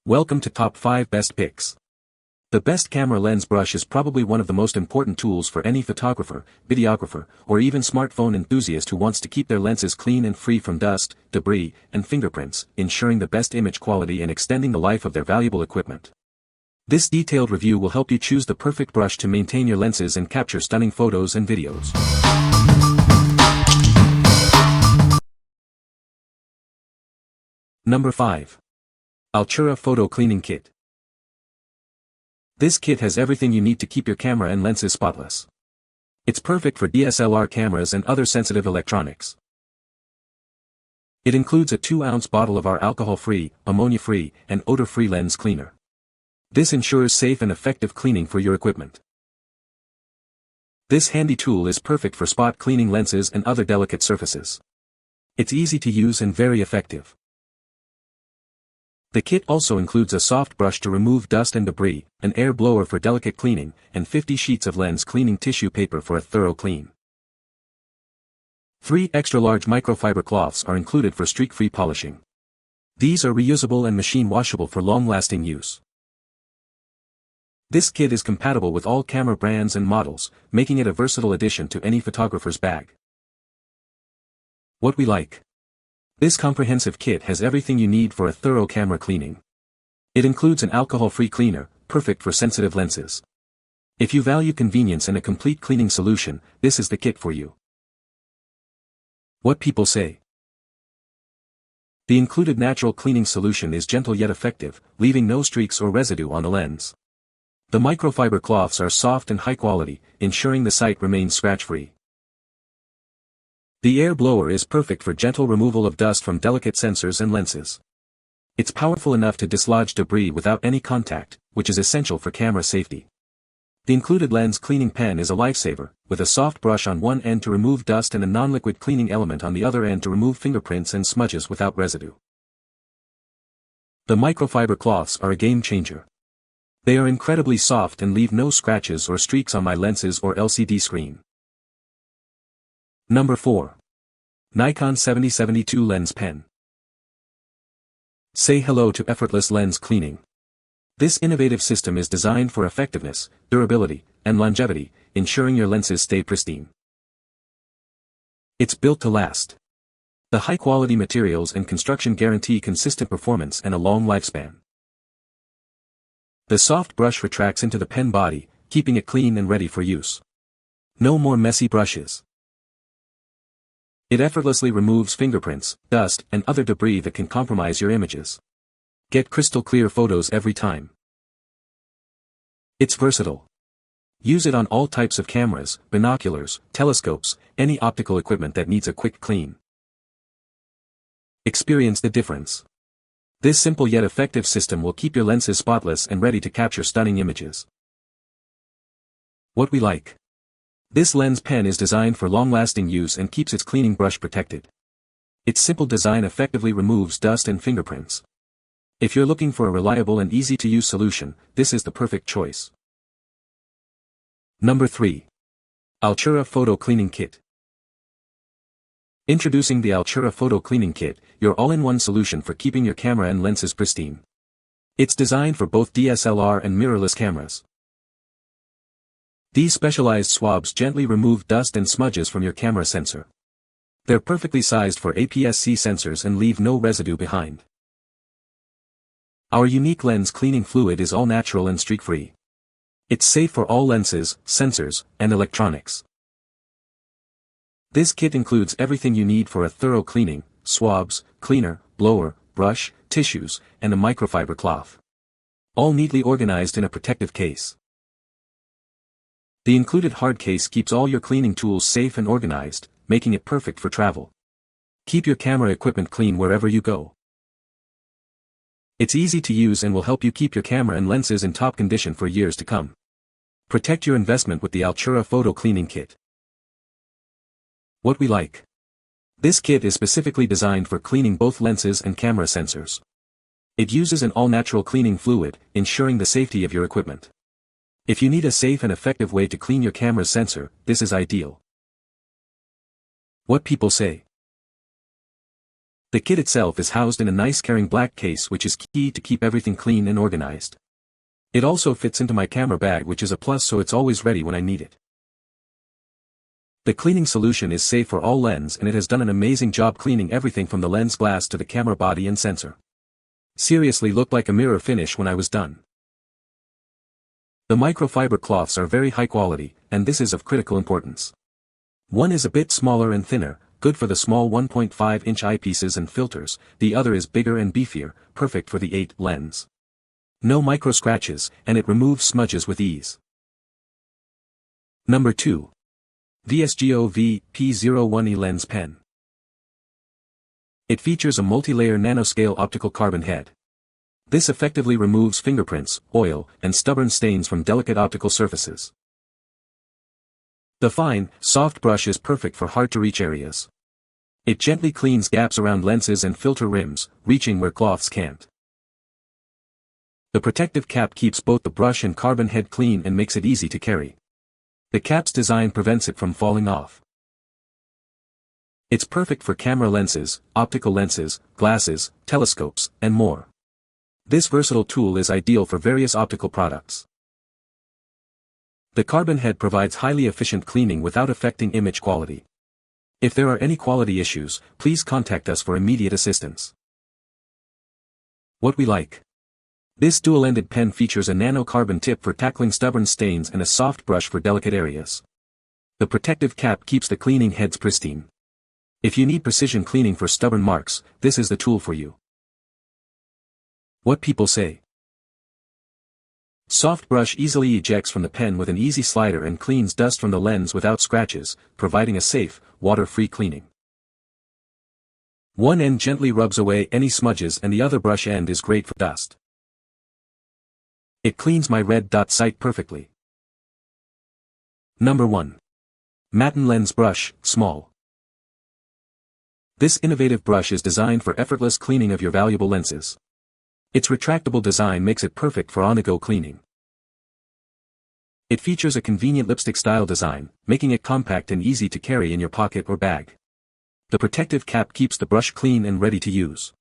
Welcome to Top 5 Best Picks. The best camera lens brush is probably one of the most important tools for any photographer, videographer, or even smartphone enthusiast who wants to keep their lenses clean and free from dust, debris, and fingerprints, ensuring the best image quality and extending the life of their valuable equipment. This detailed review will help you choose the perfect brush to maintain your lenses and capture stunning photos and videos. Number 5. Altura Photo Cleaning Kit. This kit has everything you need to keep your camera and lenses spotless. It's perfect for DSLR cameras and other sensitive electronics. It includes a 2-ounce bottle of our alcohol-free, ammonia-free, and odor-free lens cleaner. This ensures safe and effective cleaning for your equipment. This handy tool is perfect for spot cleaning lenses and other delicate surfaces. It's easy to use and very effective. The kit also includes a soft brush to remove dust and debris, an air blower for delicate cleaning, and 50 sheets of lens cleaning tissue paper for a thorough clean. 3 extra-large microfiber cloths are included for streak-free polishing. These are reusable and machine-washable for long-lasting use. This kit is compatible with all camera brands and models, making it a versatile addition to any photographer's bag. What we like. This comprehensive kit has everything you need for a thorough camera cleaning. It includes an alcohol-free cleaner, perfect for sensitive lenses. If you value convenience and a complete cleaning solution, this is the kit for you. What people say. The included natural cleaning solution is gentle yet effective, leaving no streaks or residue on the lens. The microfiber cloths are soft and high quality, ensuring the sight remains scratch-free. The air blower is perfect for gentle removal of dust from delicate sensors and lenses. It's powerful enough to dislodge debris without any contact, which is essential for camera safety. The included lens cleaning pen is a lifesaver, with a soft brush on one end to remove dust and a non-liquid cleaning element on the other end to remove fingerprints and smudges without residue. The microfiber cloths are a game changer. They are incredibly soft and leave no scratches or streaks on my lenses or LCD screen. Number 4. Nikon 7072 Lens Pen. Say hello to effortless lens cleaning. This innovative system is designed for effectiveness, durability, and longevity, ensuring your lenses stay pristine. It's built to last. The high-quality materials and construction guarantee consistent performance and a long lifespan. The soft brush retracts into the pen body, keeping it clean and ready for use. No more messy brushes. It effortlessly removes fingerprints, dust, and other debris that can compromise your images. Get crystal clear photos every time. It's versatile. Use it on all types of cameras, binoculars, telescopes, any optical equipment that needs a quick clean. Experience the difference. This simple yet effective system will keep your lenses spotless and ready to capture stunning images. What we like. This lens pen is designed for long-lasting use and keeps its cleaning brush protected. Its simple design effectively removes dust and fingerprints. If you're looking for a reliable and easy-to-use solution, this is the perfect choice. Number 3. Altura Photo Cleaning Kit. Introducing the Altura Photo Cleaning Kit, your all-in-one solution for keeping your camera and lenses pristine. It's designed for both DSLR and mirrorless cameras. These specialized swabs gently remove dust and smudges from your camera sensor. They're perfectly sized for APS-C sensors and leave no residue behind. Our unique lens cleaning fluid is all natural and streak-free. It's safe for all lenses, sensors, and electronics. This kit includes everything you need for a thorough cleaning: swabs, cleaner, blower, brush, tissues, and a microfiber cloth. All neatly organized in a protective case. The included hard case keeps all your cleaning tools safe and organized, making it perfect for travel. Keep your camera equipment clean wherever you go. It's easy to use and will help you keep your camera and lenses in top condition for years to come. Protect your investment with the Altura Photo Cleaning Kit. What we like. This kit is specifically designed for cleaning both lenses and camera sensors. It uses an all-natural cleaning fluid, ensuring the safety of your equipment. If you need a safe and effective way to clean your camera's sensor, this is ideal. What people say. The kit itself is housed in a nice caring black case, which is key to keep everything clean and organized. It also fits into my camera bag, which is a plus, so it's always ready when I need it. The cleaning solution is safe for all lens, and it has done an amazing job cleaning everything from the lens glass to the camera body and sensor. Seriously looked like a mirror finish when I was done. The microfiber cloths are very high quality, and this is of critical importance. One is a bit smaller and thinner, good for the small 1.5-inch eyepieces and filters, the other is bigger and beefier, perfect for the 8 lens. No micro scratches, and it removes smudges with ease. Number 2. VSGO P01E Lens Pen. It features a multi-layer nanoscale optical carbon head. This effectively removes fingerprints, oil, and stubborn stains from delicate optical surfaces. The fine, soft brush is perfect for hard-to-reach areas. It gently cleans gaps around lenses and filter rims, reaching where cloths can't. The protective cap keeps both the brush and carbon head clean and makes it easy to carry. The cap's design prevents it from falling off. It's perfect for camera lenses, optical lenses, glasses, telescopes, and more. This versatile tool is ideal for various optical products. The carbon head provides highly efficient cleaning without affecting image quality. If there are any quality issues, please contact us for immediate assistance. What we like. This dual-ended pen features a nano-carbon tip for tackling stubborn stains and a soft brush for delicate areas. The protective cap keeps the cleaning heads pristine. If you need precision cleaning for stubborn marks, this is the tool for you. What people say. Soft brush easily ejects from the pen with an easy slider and cleans dust from the lens without scratches, providing a safe, water-free cleaning. One end gently rubs away any smudges and the other brush end is great for dust. It cleans my red dot sight perfectly. Number 1. Matin Lens Brush, Small. This innovative brush is designed for effortless cleaning of your valuable lenses. Its retractable design makes it perfect for on-the-go cleaning. It features a convenient lipstick-style design, making it compact and easy to carry in your pocket or bag. The protective cap keeps the brush clean and ready to use.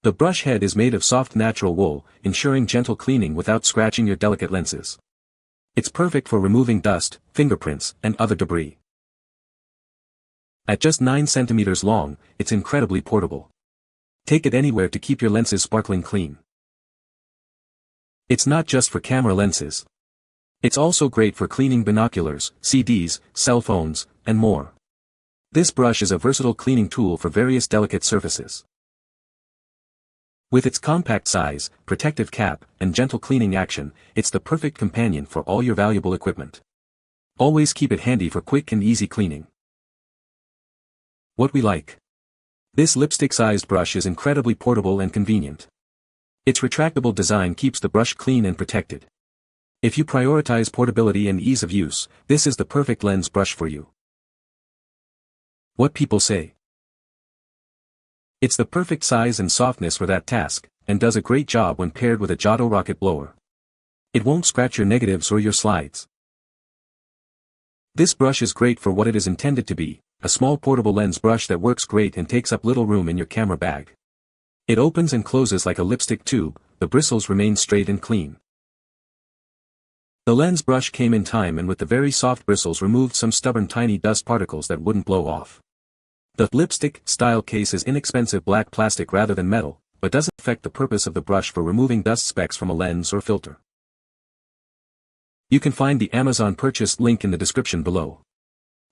The brush head is made of soft natural wool, ensuring gentle cleaning without scratching your delicate lenses. It's perfect for removing dust, fingerprints, and other debris. At just 9 centimeters long, it's incredibly portable. Take it anywhere to keep your lenses sparkling clean. It's not just for camera lenses. It's also great for cleaning binoculars, CDs, cell phones, and more. This brush is a versatile cleaning tool for various delicate surfaces. With its compact size, protective cap, and gentle cleaning action, it's the perfect companion for all your valuable equipment. Always keep it handy for quick and easy cleaning. What we like. This lipstick-sized brush is incredibly portable and convenient. Its retractable design keeps the brush clean and protected. If you prioritize portability and ease of use, this is the perfect lens brush for you. What people say. It's the perfect size and softness for that task, and does a great job when paired with a Giotto rocket blower. It won't scratch your negatives or your slides. This brush is great for what it is intended to be, a small portable lens brush that works great and takes up little room in your camera bag. It opens and closes like a lipstick tube, the bristles remain straight and clean. The lens brush came in time and with the very soft bristles removed some stubborn tiny dust particles that wouldn't blow off. The lipstick-style case is inexpensive black plastic rather than metal, but doesn't affect the purpose of the brush for removing dust specks from a lens or filter. You can find the Amazon purchase link in the description below.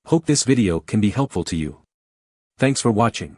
Hope this video can be helpful to you. Thanks for watching.